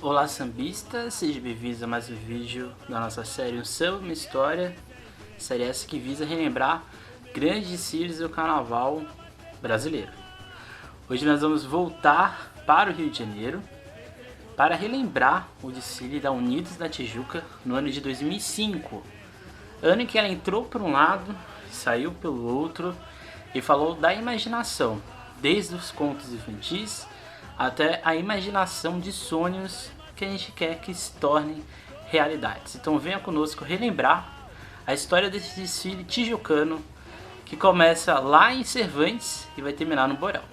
Olá sambistas, sejam bem-vindos a mais um vídeo da nossa série Um Samba, Uma História. Série essa que visa relembrar grandes desfiles do carnaval brasileiro. Hoje nós vamos voltar para o Rio de Janeiro para relembrar o desfile da Unidos da Tijuca no ano de 2005. Ano em que ela entrou por um lado, saiu pelo outro e falou da imaginação, desde os contos infantis até a imaginação de sonhos que a gente quer que se tornem realidades. Então venha conosco relembrar a história desse desfile tijucano que começa lá em Cervantes e vai terminar no Borel.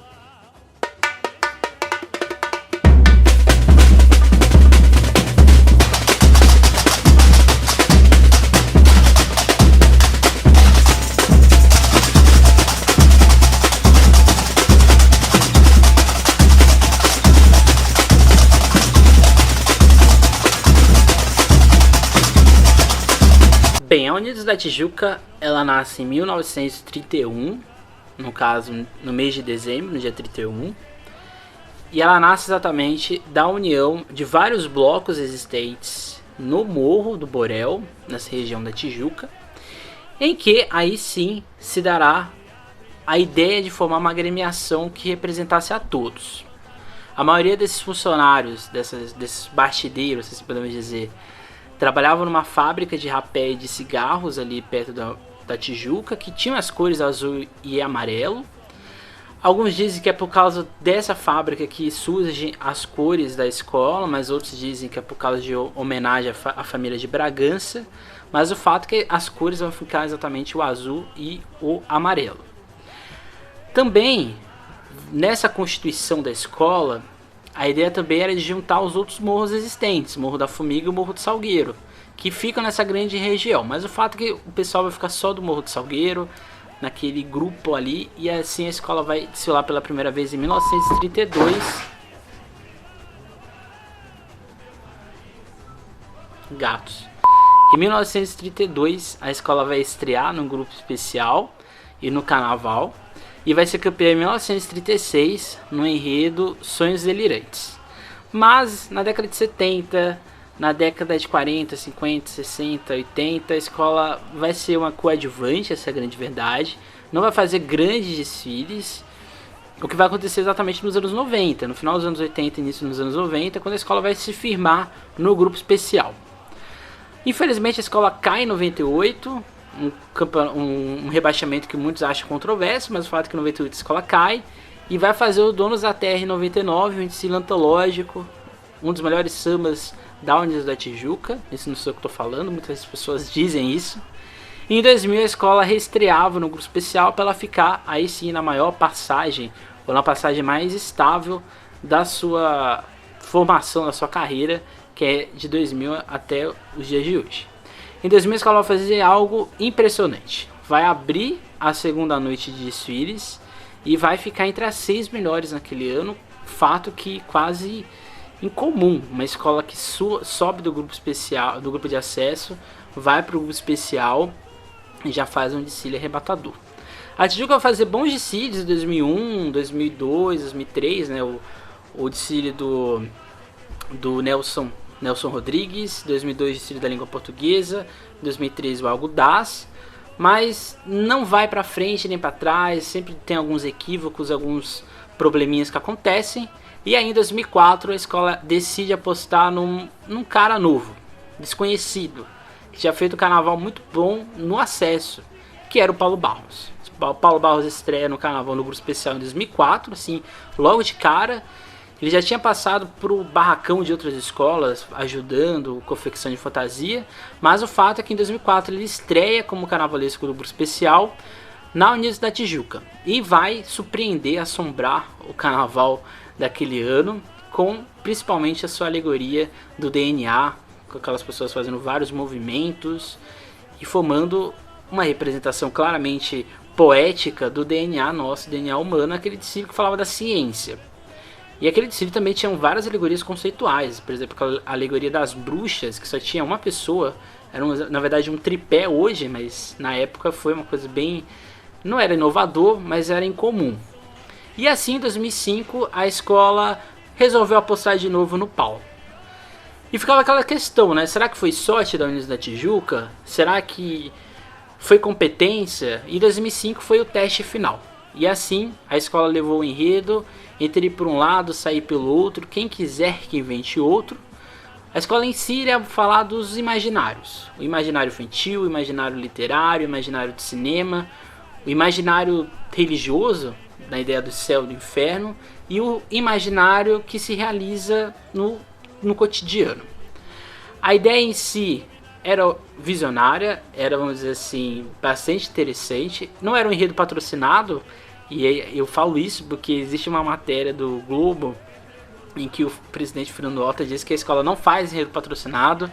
Bem, a Unidos da Tijuca, ela nasce em 1931, no caso no mês de dezembro, no dia 31, e ela nasce exatamente da união de vários blocos existentes no Morro do Borel, nessa região da Tijuca, em que aí sim se dará a ideia de formar uma agremiação que representasse a todos. A maioria desses funcionários, desses bastideiros, se podemos dizer, trabalhavam numa fábrica de rapé e de cigarros ali perto da Tijuca, que tinha as cores azul e amarelo. Alguns dizem que é por causa dessa fábrica que surgem as cores da escola, mas outros dizem que é por causa de homenagem à família de Bragança. Mas o fato é que as cores vão ficar exatamente o azul e o amarelo. Também, nessa constituição da escola, a ideia também era de juntar os outros morros existentes, Morro da Formiga e o Morro do Salgueiro, que ficam nessa grande região. Mas o fato é que o pessoal vai ficar só do Morro do Salgueiro, naquele grupo ali, e assim a escola vai desfilar pela primeira vez em 1932. Gatos. Em 1932, a escola vai estrear num grupo especial e no carnaval. E vai ser campeã em 1936 no enredo Sonhos Delirantes. Mas na década de 70, na década de 40, 50, 60, 80, a escola vai ser uma coadjuvante, essa é a grande verdade. Não vai fazer grandes desfiles. O que vai acontecer exatamente nos anos 90, no final dos anos 80 e início dos anos 90, quando a escola vai se firmar no grupo especial. Infelizmente a escola cai em 98. Um rebaixamento que muitos acham controverso, mas o fato é que em 98 a escola cai e vai fazer o Donos da Terra em 99, um desfile antológico, um dos melhores sambas da Unidos da Tijuca. Isso não sou eu que estou falando, muitas pessoas dizem isso. E em 2000 a escola reestreava no grupo especial para ela ficar aí sim na maior passagem, ou na passagem mais estável da sua formação, da sua carreira, que é de 2000 até os dias de hoje. Em 2000 a escola vai fazer algo impressionante. Vai abrir a segunda noite de desfiles e vai ficar entre as 6 melhores naquele ano. Fato que quase incomum. Uma escola que sobe do grupo especial, do grupo de acesso, vai para o grupo especial e já faz um desfile arrebatador. A Tijuca vai fazer bons desfiles em 2001, 2002, 2003, né? O desfile do Nelson Rodrigues, 2002 desfile da língua portuguesa, 2003 o Algo Das, mas não vai para frente nem para trás, sempre tem alguns equívocos, alguns probleminhas que acontecem, e aí em 2004 a escola decide apostar num cara novo, desconhecido, que tinha feito um carnaval muito bom no acesso, que era o Paulo Barros. O Paulo Barros estreia no carnaval no grupo especial em 2004, assim, logo de cara. Ele já tinha passado pro barracão de outras escolas, ajudando, confecção de fantasia, mas o fato é que em 2004 ele estreia como carnavalesco do grupo especial na Unidos da Tijuca e vai surpreender, assombrar o carnaval daquele ano, com principalmente a sua alegoria do DNA, com aquelas pessoas fazendo vários movimentos e formando uma representação claramente poética do DNA nosso, DNA humano, aquele desfile que falava da ciência. E aquele desfile também tinha várias alegorias conceituais, por exemplo, a alegoria das bruxas, que só tinha uma pessoa, era na verdade um tripé hoje, mas na época foi uma coisa bem, não era inovador, mas era incomum. E assim, em 2005, a escola resolveu apostar de novo no Paulo. E ficava aquela questão, né? Será que foi sorte da Unidos da Tijuca? Será que foi competência? E 2005 foi o teste final. E assim, a escola levou o enredo, entre ir por um lado, sair pelo outro, quem quiser que invente outro. A escola em si iria falar dos imaginários. O imaginário infantil, o imaginário literário, o imaginário de cinema, o imaginário religioso, na ideia do céu e do inferno, e o imaginário que se realiza no cotidiano. A ideia em si era visionária, era, vamos dizer assim, bastante interessante. Não era um enredo patrocinado, e eu falo isso porque existe uma matéria do Globo em que o presidente Fernando Horta disse que a escola não faz enredo patrocinado,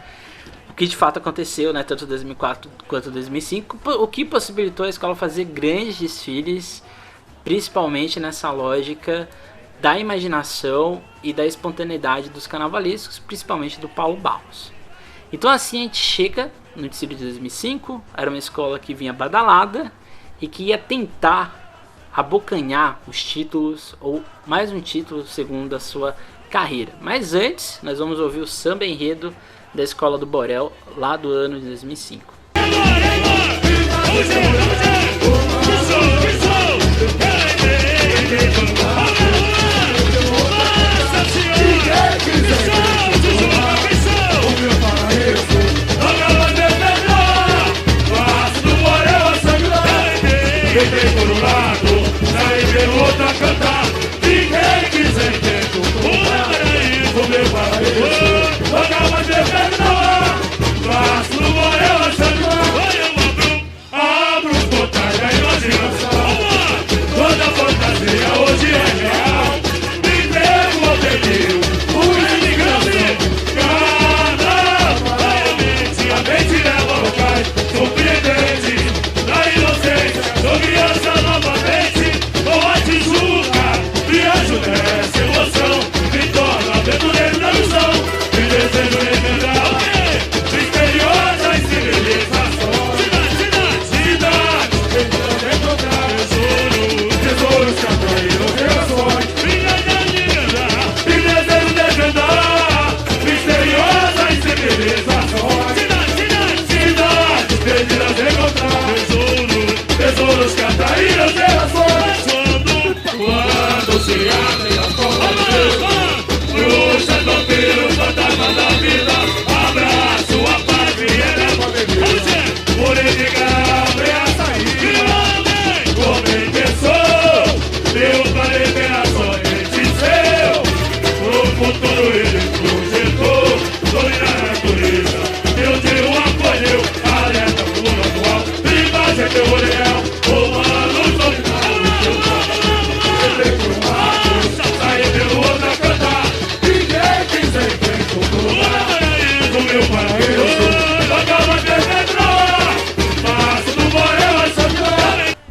o que de fato aconteceu, né, tanto em 2004 quanto em 2005, o que possibilitou a escola fazer grandes desfiles, principalmente nessa lógica da imaginação e da espontaneidade dos carnavalescos, principalmente do Paulo Barros. Então assim a gente chega no desfile de 2005, era uma escola que vinha badalada e que ia tentar abocanhar os títulos, ou mais um título segundo a sua carreira. Mas antes, nós vamos ouvir o samba enredo da Escola do Borel, lá do ano de 2005.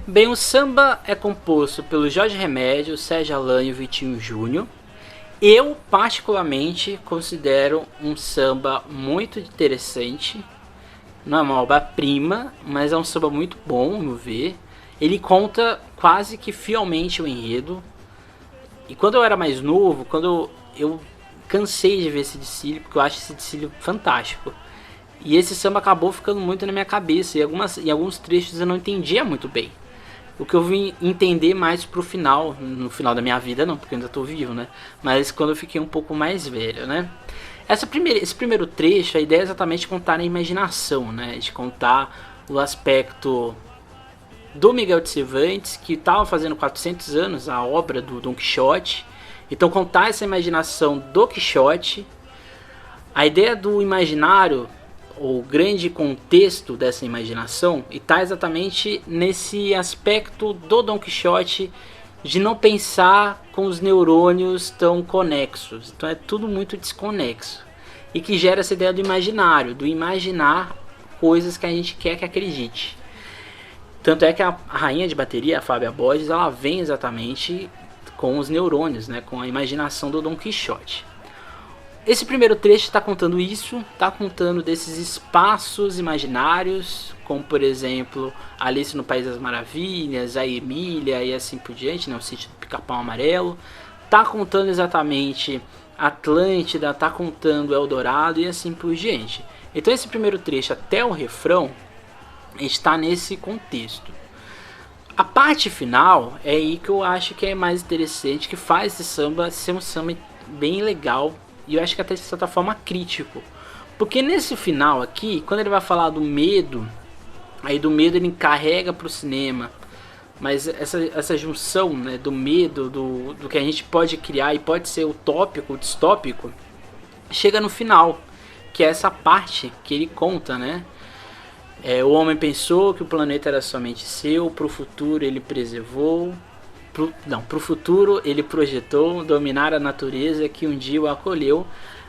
Bem, o samba é composto pelo Jorge Remédio, Sérgio Alain e o Vitinho Júnior. Eu, particularmente, considero um samba muito interessante. Não é uma obra-prima, mas é um samba muito bom, no meu ver. Ele conta quase que fielmente o enredo. E quando eu era mais novo, quando eu cansei de ver esse desfile, porque eu acho esse desfile fantástico. E esse samba acabou ficando muito na minha cabeça. E em alguns trechos eu não entendia muito bem. O que eu vim entender mais pro final, no final da minha vida não, porque eu ainda tô vivo, né? Mas quando eu fiquei um pouco mais velho, né? Esse primeiro trecho, a ideia é exatamente contar a imaginação, né? De contar o aspecto do Miguel de Cervantes, que estava fazendo 400 anos a obra do Dom Quixote. Então contar essa imaginação do Quixote. A ideia do imaginário, o grande contexto dessa imaginação, está exatamente nesse aspecto do Dom Quixote de não pensar com os neurônios tão conexos. Então é tudo muito desconexo. E que gera essa ideia do imaginário, do imaginar coisas que a gente quer que acredite. Tanto é que a rainha de bateria, a Fábia Borges, ela vem exatamente com os neurônios, né, com a imaginação do Dom Quixote. Esse primeiro trecho está contando isso, está contando desses espaços imaginários, como por exemplo Alice no País das Maravilhas, a Emília e assim por diante, né, o sítio do Pica-Pau Amarelo. Está contando exatamente Atlântida tá contando Eldorado e assim por diante. Então esse primeiro trecho até o refrão está nesse contexto. A parte final é aí que eu acho que é mais interessante, que faz esse samba ser um samba bem legal e eu acho que até de certa forma crítico. Porque nesse final aqui, quando ele vai falar do medo, aí do medo ele encarrega para o cinema, mas essa junção, né, do medo, do que a gente pode criar e pode ser utópico, distópico, chega no final, que é essa parte que ele conta, né? O homem pensou que o planeta era somente seu, pro futuro ele preservou, pro futuro ele projetou dominar a natureza que um dia o acolheu,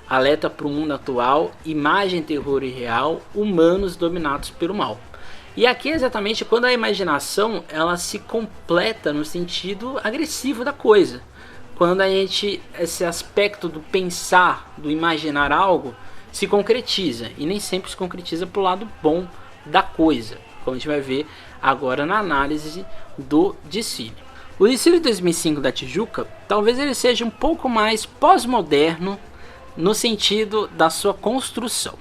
alerta pro mundo atual, imagem, terror e real, humanos dominados pelo mal. E aqui é exatamente quando a imaginação ela se completa no sentido agressivo da coisa. Quando esse aspecto do pensar, do imaginar algo, se concretiza. E nem sempre se concretiza pro lado bom da coisa, como a gente vai ver agora na análise do desfile. O desfile de 2005 da Tijuca, talvez ele seja um pouco mais pós-moderno no sentido da sua construção.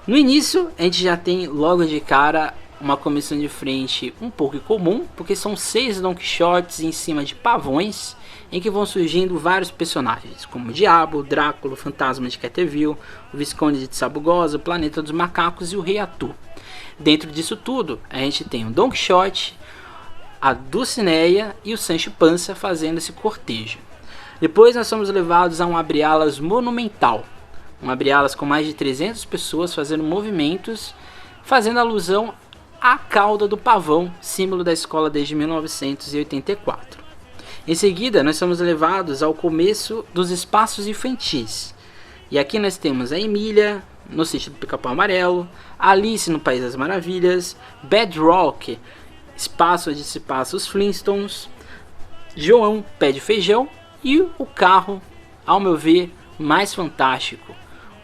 No início, a gente já tem logo de cara uma comissão de frente um pouco incomum, porque são 6 Don Quixotes em cima de pavões, em que vão surgindo vários personagens, como o Diabo, Drácula, o Fantasma de Canterville, o Visconde de Sabugosa, o Planeta dos Macacos e o Rei Arthur. Dentro disso tudo, a gente tem o Don Quixote, a Dulcinea e o Sancho Panza fazendo esse cortejo. Depois nós somos levados a um abre-alas monumental, um abre-alas com mais de 300 pessoas fazendo movimentos, fazendo alusão à cauda do pavão, símbolo da escola desde 1984. Em seguida, nós somos levados ao começo dos espaços infantis. E aqui nós temos a Emília, no sítio do Pica-Pau Amarelo, Alice no País das Maravilhas, Bedrock, espaço onde se passa os Flintstones, João Pé de Feijão e o carro, ao meu ver, mais fantástico.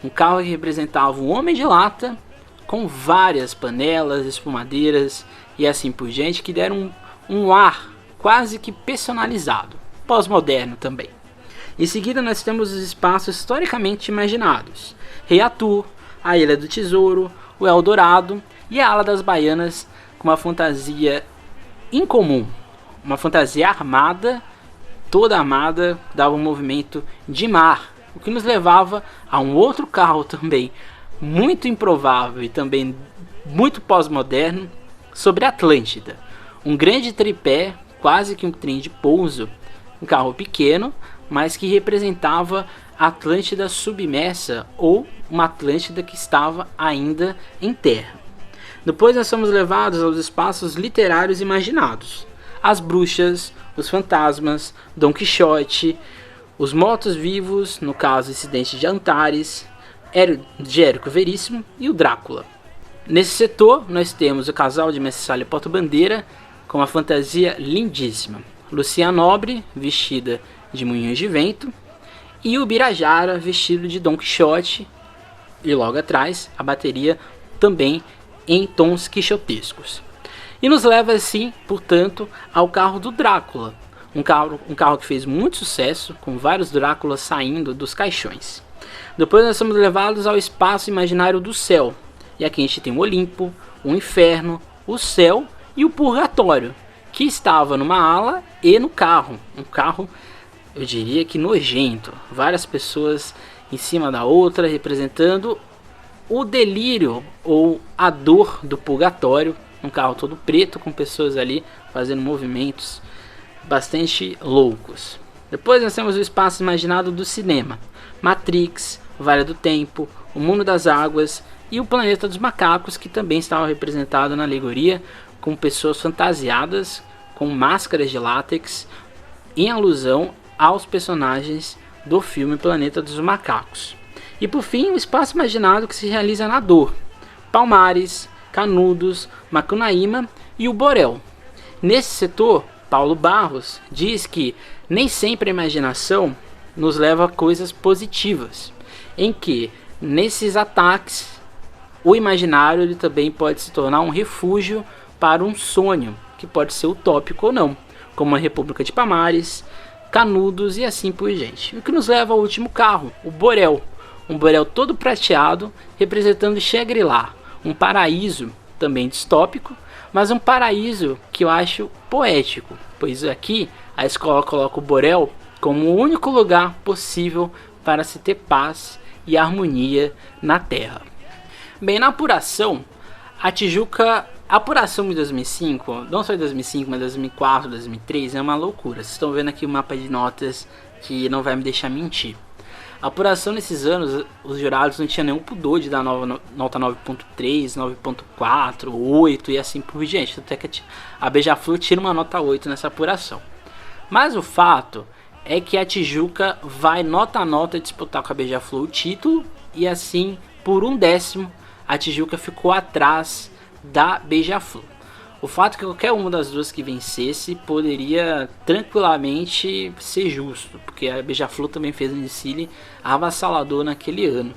Um carro que representava um homem de lata com várias panelas, espumadeiras e assim por diante, que deram um ar quase que personalizado, pós-moderno também. Em seguida nós temos os espaços historicamente imaginados: Rei Arthur, a Ilha do Tesouro, o Eldorado e a Ala das Baianas, com uma fantasia incomum, uma fantasia armada, toda armada, dava um movimento de mar, o que nos levava a um outro carro também muito improvável e também muito pós-moderno, sobre Atlântida, um grande tripé, quase que um trem de pouso, um carro pequeno, mas que representava a Atlântida submersa, ou uma Atlântida que estava ainda em terra. Depois nós somos levados aos espaços literários imaginados: as bruxas, os fantasmas, Don Quixote, os mortos-vivos, no caso Incidente de Antares, de Érico Veríssimo e o Drácula. Nesse setor nós temos o casal de Mestre Sala e Porta-Bandeira, com uma fantasia lindíssima: Lucia Nobre, vestida de Moinhos de Vento, e o Birajara, vestido de Don Quixote, e logo atrás a bateria também em tons quixotescos. E nos leva assim, portanto, ao carro do Drácula, um carro que fez muito sucesso, com vários Dráculas saindo dos caixões. Depois nós somos levados ao espaço imaginário do céu, e aqui a gente tem o Olimpo, o Inferno, o Céu e o Purgatório, que estava numa ala e no carro, um carro, eu diria que nojento, várias pessoas em cima da outra, representando o delírio ou a dor do purgatório, um carro todo preto com pessoas ali fazendo movimentos bastante loucos. Depois nós temos o espaço imaginado do cinema: Matrix, Vale do Tempo, o Mundo das Águas e o Planeta dos Macacos, que também estava representado na alegoria com pessoas fantasiadas com máscaras de látex, em alusão aos personagens do filme Planeta dos Macacos. E por fim, o espaço imaginado que se realiza na Dor: Palmares, Canudos, Macunaíma e o Borel. Nesse setor, Paulo Barros diz que nem sempre a imaginação nos leva a coisas positivas, em que nesses ataques o imaginário ele também pode se tornar um refúgio para um sonho, que pode ser utópico ou não, como a República de Palmares, Canudos e assim por diante. O que nos leva ao último carro, o Borel. Um Borel todo prateado, representando Shangri-La, um paraíso também distópico, mas um paraíso que eu acho poético, pois aqui a escola coloca o Borel como o único lugar possível para se ter paz e harmonia na Terra. Bem, na apuração, a Tijuca, a apuração de 2005, não só de 2005, mas 2004, 2003, é uma loucura. Vocês estão vendo aqui o mapa de notas que não vai me deixar mentir. A apuração nesses anos, os jurados não tinham nenhum pudor de dar nota 9.3, 9.4, 8 e assim por diante. Até que a Beija-Flor tira uma nota 8 nessa apuração. Mas o fato é que a Tijuca vai nota a nota disputar com a Beija-Flor o título. E assim, por 1/10, a Tijuca ficou atrás da Beija-Flor. O fato é que qualquer uma das duas que vencesse poderia tranquilamente ser justo, porque a Beija-Flor também fez um desfile avassalador naquele ano.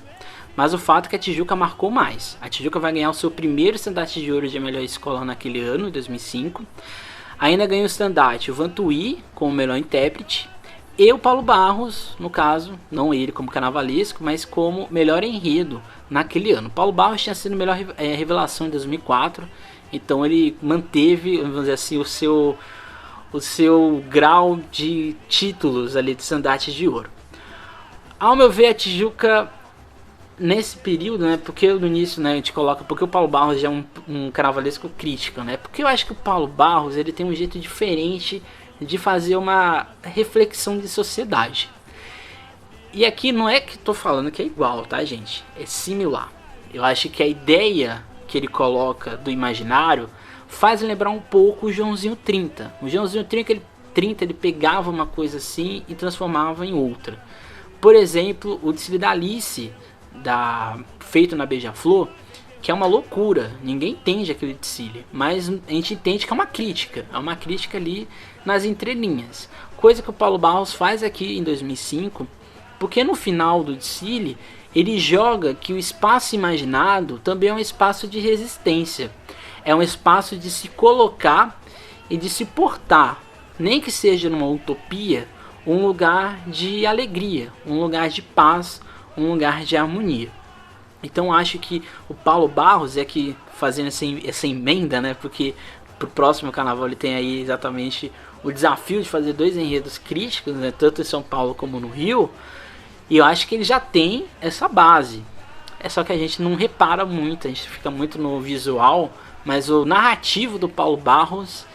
Mas o fato é que a Tijuca marcou mais. A Tijuca vai ganhar o seu primeiro estandarte de ouro de melhor escola naquele ano, em 2005. Ainda ganhou o estandarte o Vantuí como melhor intérprete e o Paulo Barros, no caso, não ele como carnavalesco, mas como melhor enredo naquele ano. Paulo Barros tinha sido a melhor revelação em 2004. Então ele manteve, vamos dizer assim, o seu grau de títulos ali de estandartes de ouro. Ao meu ver, a Tijuca nesse período, né, porque no início, né, a gente coloca porque o Paulo Barros já é um carnavalesco crítico, né? Porque eu acho que o Paulo Barros ele tem um jeito diferente de fazer uma reflexão de sociedade. E aqui não é que estou falando que é igual, tá, gente? É similar. Eu acho que a ideia que ele coloca do imaginário faz lembrar um pouco o Joãozinho 30. O Joãozinho 30 ele pegava uma coisa assim e transformava em outra. Por exemplo, o desfile da Alice, feito na Beija-Flor, que é uma loucura. Ninguém entende aquele desfile, mas a gente entende que é uma crítica. É uma crítica ali nas entrelinhas. Coisa que o Paulo Barros faz aqui em 2005, porque no final do desfile ele joga que o espaço imaginado também é um espaço de resistência. É um espaço de se colocar e de se portar, nem que seja numa utopia, um lugar de alegria, um lugar de paz, um lugar de harmonia. Então acho que o Paulo Barros é que fazendo essa emenda, né? Porque pro próximo carnaval ele tem aí exatamente o desafio de fazer 2 enredos críticos, né? Tanto em São Paulo como no Rio. E eu acho que ele já tem essa base. É só que a gente não repara muito, a gente fica muito no visual, mas o narrativo do Paulo Barros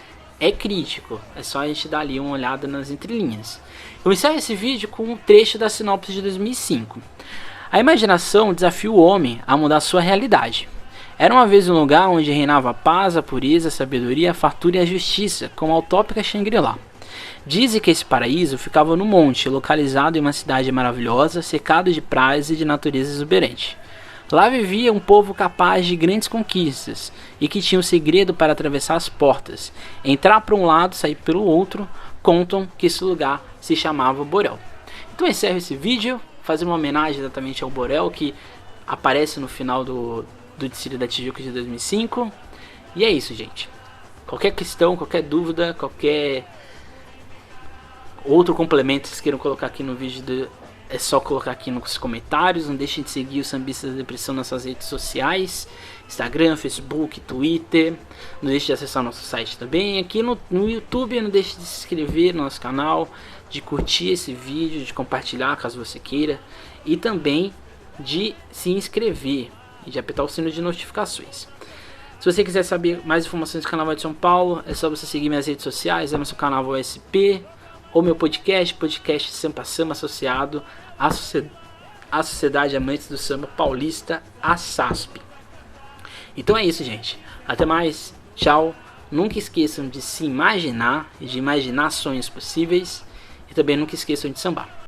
é crítico. É só a gente dar ali uma olhada nas entrelinhas. Eu encerro esse vídeo com um trecho da sinopse de 2005. A imaginação desafia o homem a mudar sua realidade. Era uma vez um lugar onde reinava a paz, a pureza, a sabedoria, a fartura e a justiça, como a utópica Shangri-La. Dizem que esse paraíso ficava no monte, localizado em uma cidade maravilhosa, cercado de praias e de natureza exuberante. Lá vivia um povo capaz de grandes conquistas e que tinha um segredo para atravessar as portas, entrar por um lado, sair pelo outro. Contam que esse lugar se chamava Borel. Então eu encerro esse vídeo, fazendo uma homenagem exatamente ao Borel, que aparece no final do desfile da Tijuca de 2005. E é isso, gente. Qualquer questão, qualquer dúvida, qualquer outro complemento que vocês queiram colocar aqui no vídeo, é só colocar aqui nos comentários. Não deixem de seguir o Sambistas da Depressão nas suas redes sociais, Instagram, Facebook, Twitter. Não deixe de acessar nosso site também. Aqui no YouTube, não deixe de se inscrever no nosso canal, de curtir esse vídeo, de compartilhar caso você queira, e também de se inscrever e de apertar o sino de notificações. Se você quiser saber mais informações do Carnaval de São Paulo, é só você seguir minhas redes sociais, é nosso Carnaval SP, ou meu podcast Sampa Samba, associado à Sociedade Amantes do Samba Paulista, a SASP. Então é isso, gente. Até mais. Tchau. Nunca esqueçam de se imaginar e de imaginar sonhos possíveis. E também nunca esqueçam de sambar.